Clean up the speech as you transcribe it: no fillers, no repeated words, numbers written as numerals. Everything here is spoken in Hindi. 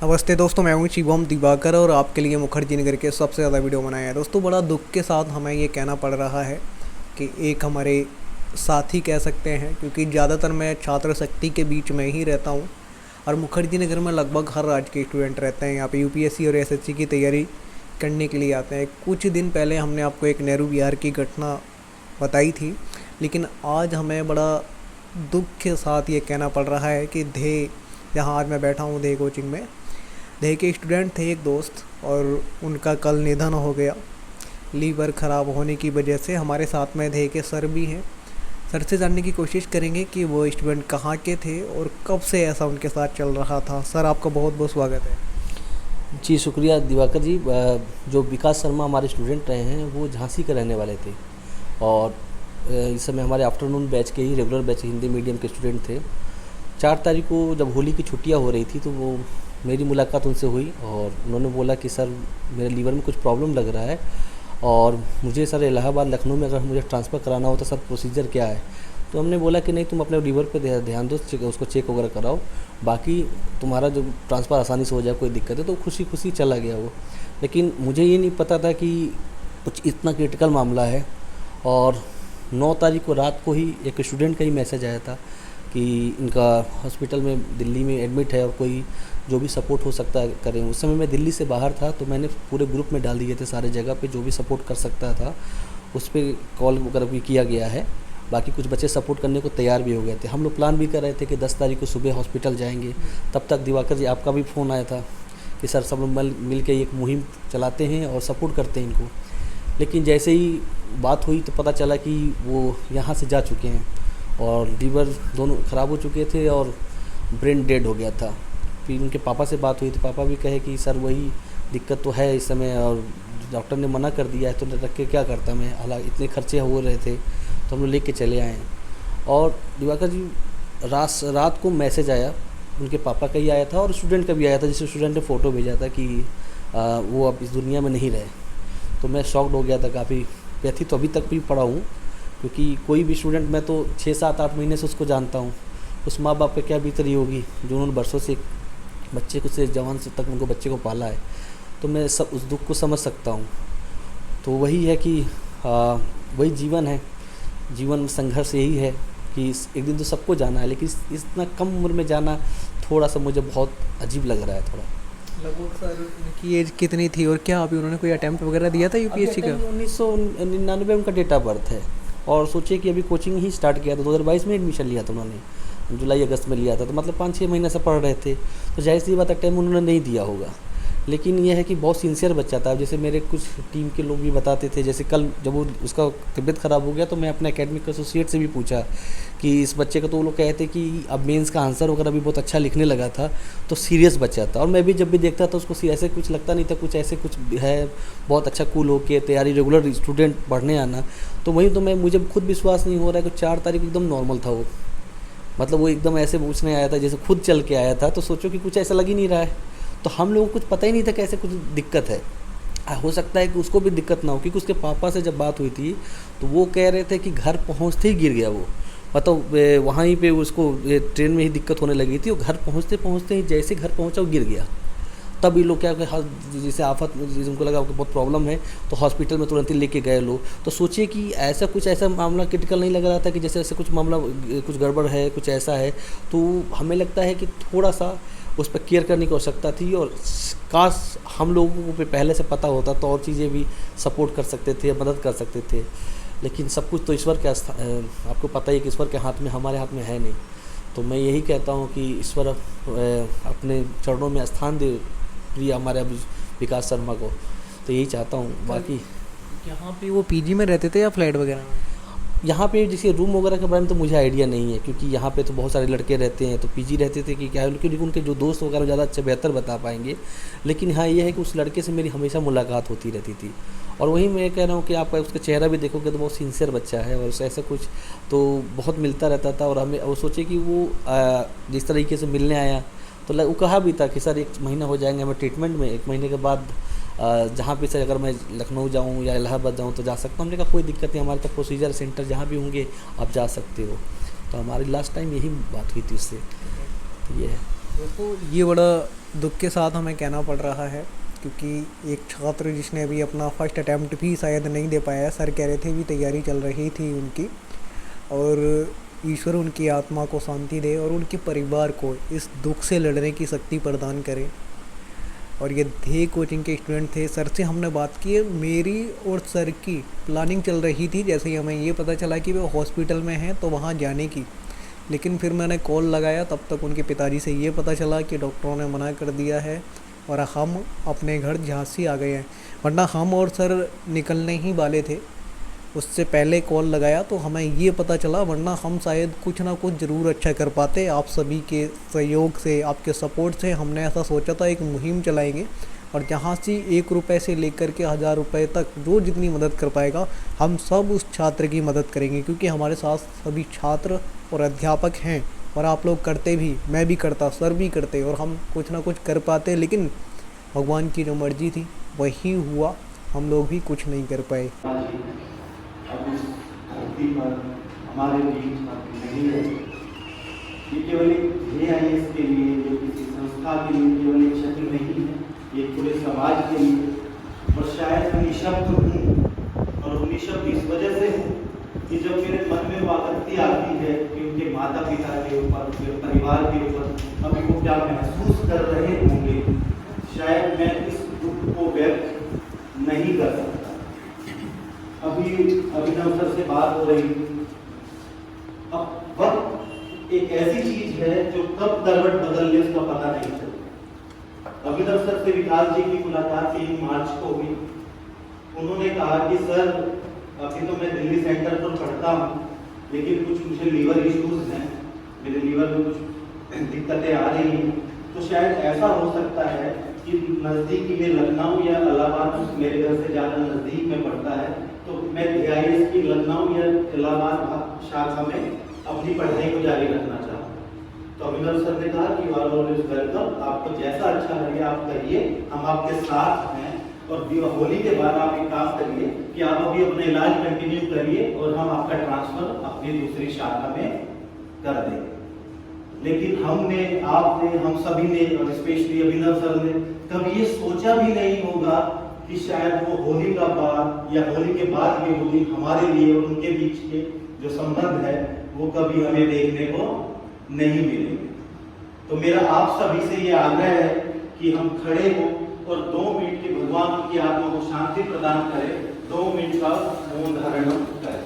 नमस्ते दोस्तों, मैं हूं शिवम दिवाकर और आपके लिए मुखर्जी नगर के सबसे ज़्यादा वीडियो बनाया है। दोस्तों, बड़ा दुख के साथ हमें ये कहना पड़ रहा है कि एक हमारे साथी कह सकते हैं, क्योंकि ज़्यादातर मैं छात्र शक्ति के बीच में ही रहता हूं और मुखर्जी नगर में लगभग हर राज्य के स्टूडेंट रहते हैं। यहाँ पे यूपीएससी और एसएससी की तैयारी करने के लिए आते हैं। कुछ दिन पहले हमने आपको एक नेहरू विहार की घटना बताई थी, लेकिन आज हमें बड़ा दुख के साथ ये कहना पड़ रहा है कि जहाँ आज मैं बैठा हूँ कोचिंग में, के स्टूडेंट थे एक दोस्त, और उनका कल निधन हो गया लीवर ख़राब होने की वजह से। हमारे साथ में के सर भी हैं। सर से जानने की कोशिश करेंगे कि वो स्टूडेंट कहाँ के थे और कब से ऐसा उनके साथ चल रहा था। सर, आपका बहुत बहुत स्वागत है। जी शुक्रिया दिवाकर जी। जो विकास शर्मा हमारे स्टूडेंट रहे हैं वो झांसी के रहने वाले थे और इस समय हमारे आफ्टरनून बैच के ही रेगुलर बैच हिंदी मीडियम के स्टूडेंट थे। 4 तारीख को जब होली की छुट्टियां हो रही थी तो वो मेरी मुलाकात उनसे हुई और उन्होंने बोला कि सर मेरे लीवर में कुछ प्रॉब्लम लग रहा है और मुझे सर इलाहाबाद लखनऊ में अगर मुझे ट्रांसफ़र कराना हो तो सर प्रोसीजर क्या है। तो हमने बोला कि नहीं, तुम अपने लीवर पे ध्यान दो, उसको चेक वगैरह कराओ, बाकी तुम्हारा जो ट्रांसफ़र आसानी से हो जाए, कोई दिक्कत है। तो खुशी खुशी चला गया वो। लेकिन मुझे ये नहीं पता था कि कुछ इतना क्रिटिकल मामला है। और 9 तारीख को रात को ही एक स्टूडेंट का ही मैसेज आया था कि इनका हॉस्पिटल में दिल्ली में एडमिट है और कोई जो भी सपोर्ट हो सकता है करें। उस समय मैं दिल्ली से बाहर था तो मैंने पूरे ग्रुप में डाल दिए थे सारे जगह पे, जो भी सपोर्ट कर सकता था उस पर कॉल वगैरह भी किया गया है। बाकी कुछ बच्चे सपोर्ट करने को तैयार भी हो गए थे। हम लोग प्लान भी कर रहे थे कि 10 तारीख को सुबह हॉस्पिटल जाएंगे। तब तक दिवाकर जी आपका भी फ़ोन आया था कि सर सब लोग मिल के एक मुहिम चलाते हैं और सपोर्ट करते हैं इनको। लेकिन जैसे ही बात हुई तो पता चला कि वो यहाँ से जा चुके हैं और लीवर दोनों ख़राब हो चुके थे और ब्रेन डेड हो गया था। फिर उनके पापा से बात हुई तो पापा भी कहे कि सर वही दिक्कत तो है इस समय और डॉक्टर ने मना कर दिया है, तो रख के क्या करता मैं, हालांकि इतने खर्चे हो रहे थे तो हम लोग लेके चले आए। और दिवाकर जी रात को मैसेज आया, उनके पापा का ही आया था और स्टूडेंट का भी आया था, जिससे स्टूडेंट ने फ़ोटो भेजा था कि वो अब इस दुनिया में नहीं रहे। तो मैं शॉक्ड हो गया था, काफ़ी व्यथित तो अभी तक भी पड़ा हूँ, क्योंकि कोई भी स्टूडेंट मैं तो 6, 7, 8 महीने से उसको जानता हूँ। उस माँ बाप पे क्या बीत रही होगी जो उन्होंने बरसों से बच्चे को से जवान से तक उनको बच्चे को पाला है। तो मैं सब उस दुख को समझ सकता हूँ। तो वही है कि वही जीवन है। जीवन में संघर्ष यही है कि एक दिन तो सबको जाना है, लेकिन इतना कम उम्र में जाना थोड़ा सा मुझे बहुत अजीब लग रहा है। थोड़ा लगभग सर उनकी एज कितनी थी और क्या अभी उन्होंने कोई अटैम्प्ट वगैरह दिया था यूपीएससी का? 1999 उनका डेट ऑफ बर्थ है और सोचिए कि अभी कोचिंग ही स्टार्ट किया था। 2022 में एडमिशन लिया था उन्होंने, जुलाई अगस्त में लिया था, तो मतलब 5-6 महीने से पढ़ रहे थे। तो जाहिर सी बात अटैम्प्ट उन्होंने नहीं दिया होगा। लेकिन यह है कि बहुत सिंसियर बच्चा था। जैसे मेरे कुछ टीम के लोग भी बताते थे, जैसे कल जब वो उसका तबीयत ख़राब हो गया तो मैं अपने एकेडमिक एसोसिएट से भी पूछा कि इस बच्चे का, तो वो लोग कहते कि अब मेंस का आंसर वगैरह भी बहुत अच्छा लिखने लगा था, तो सीरियस बच्चा था। और मैं भी जब भी देखता था उसको ऐसे कुछ लगता नहीं था, कुछ ऐसे कुछ है बहुत अच्छा कूल हो के तैयारी रेगुलर स्टूडेंट पढ़ने आना। तो वही तो मुझे खुद विश्वास नहीं हो रहा है कि 4 तारीख एकदम नॉर्मल था वो, मतलब वो एकदम ऐसे पूछने आया था जैसे खुद चल के आया था। तो सोचो कि कुछ ऐसा लग ही नहीं रहा है। तो हम लोगों को कुछ पता ही नहीं था कैसे कुछ दिक्कत है। हो सकता है कि उसको भी दिक्कत ना हो, क्योंकि उसके पापा से जब बात हुई थी तो वो कह रहे थे कि घर पहुंचते ही गिर गया वो, मतलब वहीं पे उसको ट्रेन में ही दिक्कत होने लगी थी और घर पहुंचते पहुंचते ही जैसे घर पहुंचा वो गिर गया। तब ये लोग क्या जैसे आफत, जिनको लगा कि बहुत प्रॉब्लम है तो हॉस्पिटल में तुरंत ही लेके गए लोग। तो सोचिए कि ऐसा मामला क्रिटिकल नहीं लग रहा था कि जैसे ऐसे कुछ मामला कुछ गड़बड़ है, कुछ ऐसा है। तो हमें लगता है कि थोड़ा सा उस पर केयर करने की आवश्यकता थी और काश हम लोगों को पहले से पता होता तो और चीज़ें भी सपोर्ट कर सकते थे, मदद कर सकते थे। लेकिन सब कुछ तो ईश्वर के आपको पता ही कि ईश्वर के हाथ में, हमारे हाथ में है नहीं। तो मैं यही कहता हूँ कि ईश्वर अपने चरणों में स्थान दे प्रिय हमारे विकास शर्मा को, तो यही चाहता हूँ। बाकी यहाँ पे वो पीजी में रहते थे या फ्लैट वगैरह में? यहाँ पे जैसे रूम वगैरह के बारे में तो मुझे आइडिया नहीं है, क्योंकि यहाँ पे तो बहुत सारे लड़के रहते हैं। तो पीजी रहते थे कि क्या है, क्योंकि उनके जो दोस्त वगैरह ज़्यादा अच्छा बेहतर बता पाएंगे। लेकिन हाँ ये है कि उस लड़के से मेरी हमेशा मुलाकात होती रहती थी। और वही मैं कह रहा हूँ कि आप उसका चेहरा भी देखोगे तो बहुत सिंसियर बच्चा है और ऐसा कुछ तो बहुत मिलता रहता था। और हमें वो सोचे कि वो जिस तरीके से मिलने आया तो वो कहा भी था कि सर 1 महीना हो जाएंगे हमें ट्रीटमेंट में, 1 महीने के बाद जहाँ पे सर अगर मैं लखनऊ जाऊँ या इलाहाबाद जाऊँ तो जा सकता हूँ। हमने कहा कोई दिक्कत नहीं, हमारे तक प्रोसीजर सेंटर जहाँ भी होंगे आप जा सकते हो। तो हमारी लास्ट टाइम यही बात हुई थी उससे। तो ये है। दोस्तों, ये बड़ा दुख के साथ हमें कहना पड़ रहा है, क्योंकि एक छात्र जिसने अभी अपना फर्स्ट अटैम्प्ट भी शायद नहीं दे पाया है, सर कह रहे थे भी तैयारी चल रही थी उनकी, और ईश्वर उनकी आत्मा को शांति दे और उनके परिवार को इस दुख से लड़ने की शक्ति प्रदान करे। और ये थे कोचिंग के स्टूडेंट थे। सर से हमने बात की है, मेरी और सर की प्लानिंग चल रही थी, जैसे ही हमें ये पता चला कि वो हॉस्पिटल में हैं तो वहाँ जाने की, लेकिन फिर मैंने कॉल लगाया तब तक उनके पिताजी से ये पता चला कि डॉक्टरों ने मना कर दिया है और हम अपने घर झांसी आ गए हैं। वरना हम और सर निकलने ही वाले थे, उससे पहले कॉल लगाया तो हमें ये पता चला, वरना हम शायद कुछ ना कुछ ज़रूर अच्छा कर पाते। आप सभी के सहयोग से, आपके सपोर्ट से हमने ऐसा सोचा था एक मुहिम चलाएंगे और जहाँ से 1 रुपये से लेकर के 1000 रुपये तक जो जितनी मदद कर पाएगा हम सब उस छात्र की मदद करेंगे, क्योंकि हमारे साथ सभी छात्र और अध्यापक हैं और आप लोग करते भी, मैं भी करता, सर भी करते और हम कुछ ना कुछ कर पाते, लेकिन भगवान की जो मर्जी थी वही हुआ, हम लोग भी कुछ नहीं कर पाए। अब इस धरती पर हमारे बीच नहीं है। ये केवल एक AIS के लिए, जो किसी संस्था के लिए केवल एक शक्ल नहीं है, ये पूरे समाज के लिए। और शायद मैं निशब्द हूँ, और निशब्द इस वजह से हूँ कि जब मेरे मन में वो आसक्ति आती है कि उनके माता पिता के ऊपर, उनके परिवार के ऊपर अभी वो क्या महसूस कर रहे होंगे, शायद मैं इस दुख को व्यक्त नहीं कर सकता। अभी अभिनव सर से बात हो रही थी। अब वक्त एक ऐसी चीज है जो कब करवट बदल ले उसका पता नहीं चलता। अभिनव सर से विकास जी की मुलाकात 3 मार्च को हुई। उन्होंने कहा कि सर अभी तो मैं दिल्ली सेंटर पर पढ़ता हूँ, लेकिन कुछ मुझे लीवर इश्यूज हैं, मेरे लीवर में कुछ दिक्कतें आ रही हैं, तो शायद ऐसा हो सकता है कि नज़दीकी में लखनऊ या इलाहाबाद मेरे घर से ज़्यादा नज़दीक में पड़ता है, तो मैं AIS की लखनऊ या इलाहाबाद शाखा में अपनी पढ़ाई को जारी रखना चाहूँ। तो अभिनव सर ने कहा कि यू आर ऑलवेज वेलकम, आपको जैसा अच्छा लगे आप करिए, हम आपके साथ हैं। और होली के बाद आप एक काम करिए कि आप अभी अपना इलाज कंटिन्यू करिए और हम आपका ट्रांसफर अपनी दूसरी शाखा में कर देंगे। लेकिन हमने, आपने, हम सभी ने और स्पेशली अभिनव सर ने कभी ये सोचा भी नहीं होगा कि शायद वो होली का बाद या होली के बाद की होली हमारे लिए और उनके बीच के जो संबंध है वो कभी हमें देखने को नहीं मिलेंगे। तो मेरा आप सभी से ये आग्रह है कि हम खड़े हो और 2 मिनट के भगवान की आत्मा को शांति प्रदान करें, 2 मिनट का मौन धारण करें।